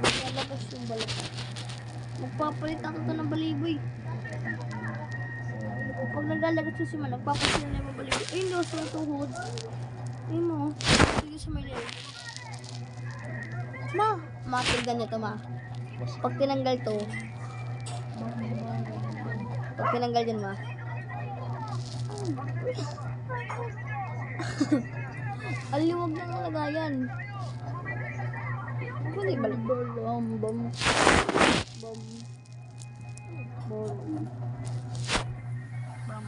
Lalabas yung balat. Magpapalit ako ito ng baliboy. Pag nagalagat siya si man, nagpapalit na yung baliboy. Ayun, lost yung tuhod. Ayun mo. Sige sa may leg. Ma, matigdan nyo to, ma. Pag tinanggal to, pag tinanggal dyan, ma. Aliwag ng lagayan. Hindi balik. Bam, bam. Bam. Bam. Bam.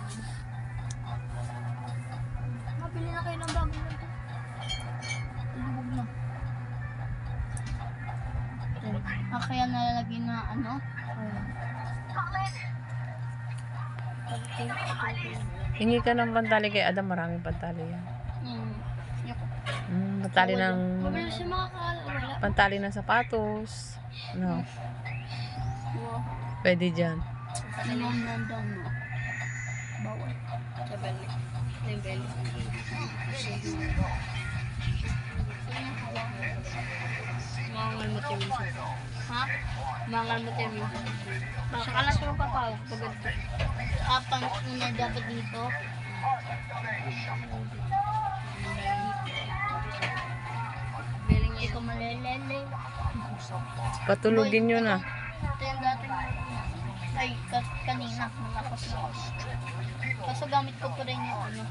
Mabili na kayo ng bago nito. Aliwag na. Kaya nalalagay na ano? Hingi ka ng pantali kay Adam, maraming pantali yan. Pantali ng pantali ng sapatos. No. Pwede dyan. Bawal. Sa belly. Yung belly. Mangal mo tayo minsan. Ha? Mangal mo tayo minsan. Saka lang ito papawag pag ganito. Apang na dapat dito. Beling niya ito malelele. Patulugin nyo na. Ito yung dati ay kanina malakos na. Kaso gamit ko pa rin yung ano.